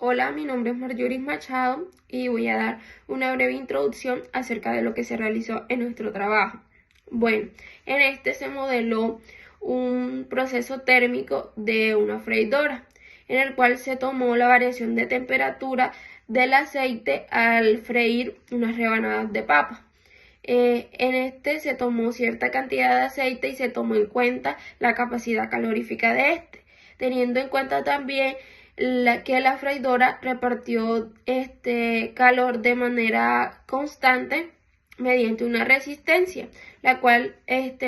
Hola, mi nombre es Marjorie Machado y voy a dar una breve introducción acerca de lo que se realizó en nuestro trabajo. Bueno, en este se modeló un proceso térmico de una freidora, en el cual se tomó la variación de temperatura del aceite al freír unas rebanadas de papa. En este se tomó cierta cantidad de aceite y se tomó en cuenta la capacidad calorífica de este, teniendo en cuenta también que la freidora repartió este calor de manera constante mediante una resistencia, la cual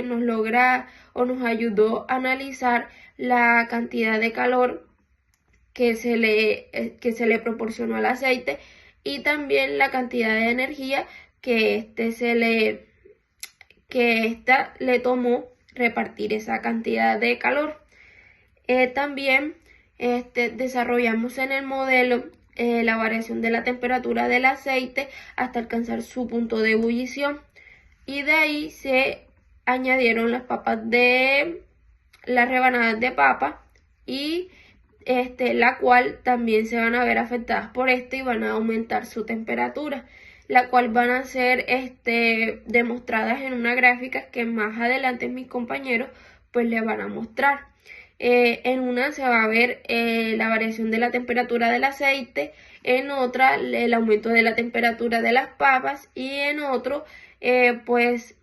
nos logra o nos ayudó a analizar la cantidad de calor que se le proporcionó al aceite y también la cantidad de energía que ésta le tomó repartir esa cantidad de calor. También desarrollamos en el modelo la variación de la temperatura del aceite hasta alcanzar su punto de ebullición, y de ahí se añadieron las rebanadas de papa, y la cual también se van a ver afectadas por esto y van a aumentar su temperatura, la cual van a ser demostradas en una gráfica que más adelante mis compañeros pues les van a mostrar. En una se va a ver la variación de la temperatura del aceite, en otra el aumento de la temperatura de las papas, y en otro pues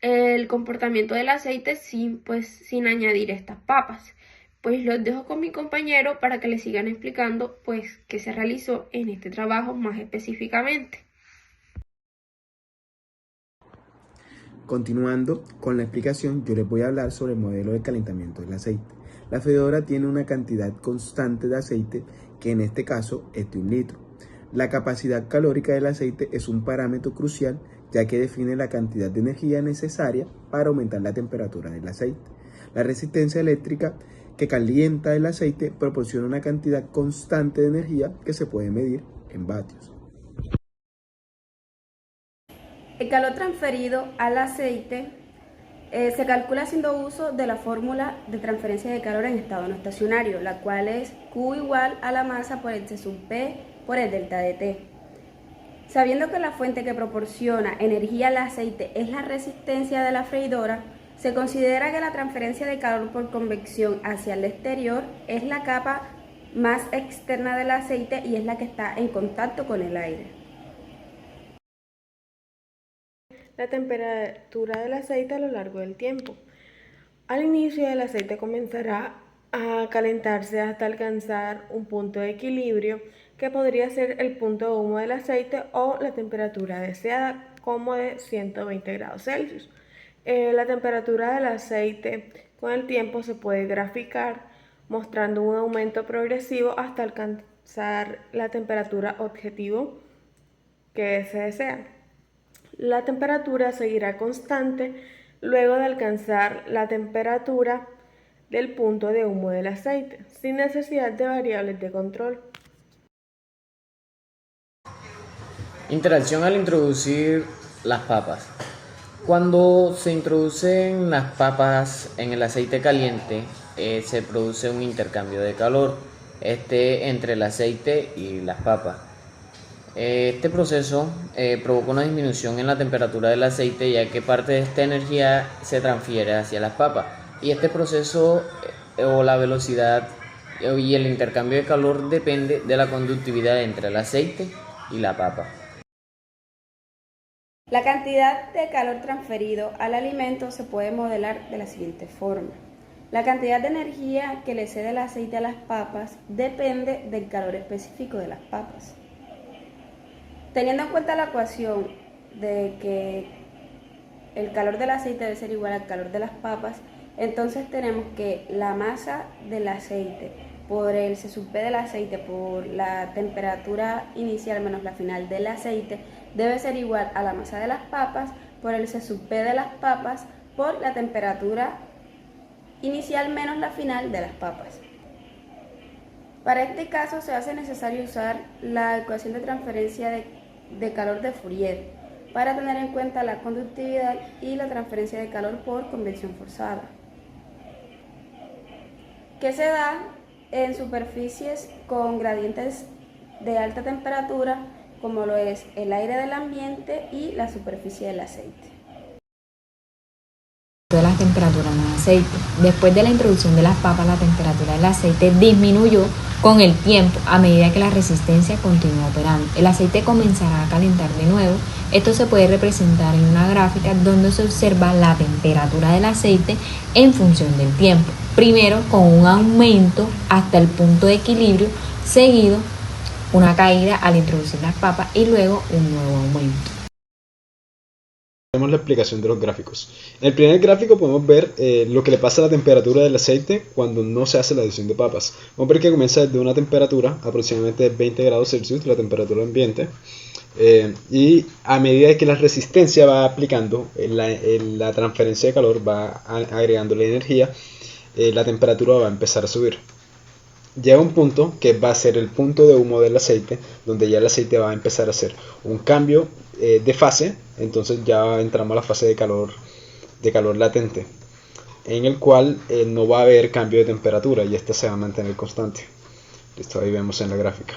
el comportamiento del aceite sin añadir estas papas. Pues los dejo con mi compañero para que les sigan explicando pues qué se realizó en este trabajo más específicamente. Continuando con la explicación, yo les voy a hablar sobre el modelo de calentamiento del aceite. La freidora tiene una cantidad constante de aceite, que en este caso es de 1 litro. La capacidad calórica del aceite es un parámetro crucial, ya que define la cantidad de energía necesaria para aumentar la temperatura del aceite. La resistencia eléctrica que calienta el aceite proporciona una cantidad constante de energía que se puede medir en vatios. El calor transferido al aceite se calcula haciendo uso de la fórmula de transferencia de calor en estado no estacionario, la cual es Q igual a la masa por el C sub P por el delta de T. Sabiendo que la fuente que proporciona energía al aceite es la resistencia de la freidora, se considera que la transferencia de calor por convección hacia el exterior es la capa más externa del aceite y es la que está en contacto con el aire. La temperatura del aceite a lo largo del tiempo. Al inicio, el aceite comenzará a calentarse hasta alcanzar un punto de equilibrio, que podría ser el punto de humo del aceite o la temperatura deseada, como de 120 grados Celsius. La temperatura del aceite con el tiempo se puede graficar mostrando un aumento progresivo hasta alcanzar la temperatura objetivo que se desea. La temperatura seguirá constante luego de alcanzar la temperatura del punto de humo del aceite, sin necesidad de variables de control. Interacción al introducir las papas. Cuando se introducen las papas en el aceite caliente, se produce un intercambio de calor entre el aceite y las papas. Este proceso provoca una disminución en la temperatura del aceite, ya que parte de esta energía se transfiere hacia las papas, y este proceso o la velocidad y el intercambio de calor depende de la conductividad entre el aceite y la papa. La cantidad de calor transferido al alimento se puede modelar de la siguiente forma. La cantidad de energía que le cede el aceite a las papas depende del calor específico de las papas. Teniendo en cuenta la ecuación de que el calor del aceite debe ser igual al calor de las papas, entonces tenemos que la masa del aceite por el C sub P del aceite por la temperatura inicial menos la final del aceite debe ser igual a la masa de las papas por el C sub P de las papas por la temperatura inicial menos la final de las papas. Para este caso se hace necesario usar la ecuación de transferencia de calor de Fourier para tener en cuenta la conductividad y la transferencia de calor por convección forzada, que se da en superficies con gradientes de alta temperatura, como lo es el aire del ambiente y la superficie del aceite. De la temperatura en el aceite. Después de la introducción de las papas, la temperatura del aceite disminuyó con el tiempo a medida que la resistencia continúa operando. El aceite comenzará a calentar de nuevo. Esto se puede representar en una gráfica donde se observa la temperatura del aceite en función del tiempo. Primero con un aumento hasta el punto de equilibrio, seguido una caída al introducir las papas y luego un nuevo aumento. Tenemos la explicación de los gráficos. En el primer gráfico podemos ver lo que le pasa a la temperatura del aceite cuando no se hace la adición de papas. Vamos a ver que comienza desde una temperatura aproximadamente de 20 grados Celsius, la temperatura ambiente, y a medida que la resistencia va aplicando, la transferencia de calor va agregando la energía, la temperatura va a empezar a subir. Llega un punto que va a ser el punto de humo del aceite, donde ya el aceite va a empezar a hacer un cambio de fase. Entonces ya entramos a la fase de calor latente, en el cual no va a haber cambio de temperatura y esta se va a mantener constante. Esto ahí vemos en la gráfica.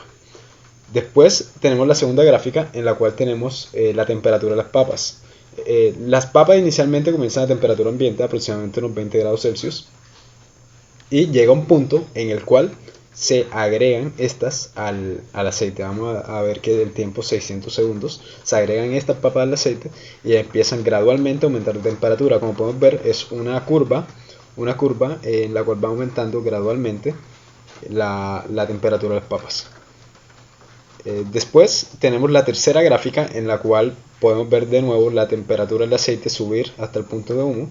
Después tenemos la segunda gráfica, en la cual tenemos la temperatura de las papas. Las papas inicialmente comienzan a temperatura ambiente, aproximadamente unos 20 grados Celsius, y llega un punto en el cual se agregan estas al aceite. Vamos a ver que del tiempo 600 segundos se agregan estas papas al aceite y empiezan gradualmente a aumentar la temperatura. Como podemos ver, es una curva en la cual va aumentando gradualmente la temperatura de las papas. Después tenemos la tercera gráfica, en la cual podemos ver de nuevo la temperatura del aceite subir hasta el punto de humo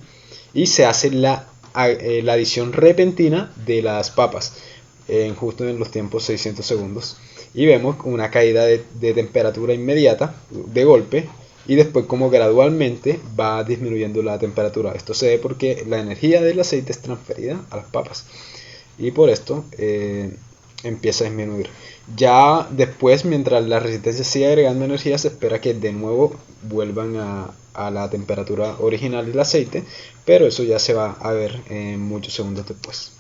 y se hace la adición repentina de las papas justo en los tiempos 600 segundos, y vemos una caída de temperatura inmediata de golpe, y después como gradualmente va disminuyendo la temperatura. Esto se ve porque la energía del aceite es transferida a las papas y por esto empieza a disminuir. Ya después, mientras la resistencia sigue agregando energía, se espera que de nuevo vuelvan a la temperatura original del aceite, pero eso ya se va a ver muchos segundos después.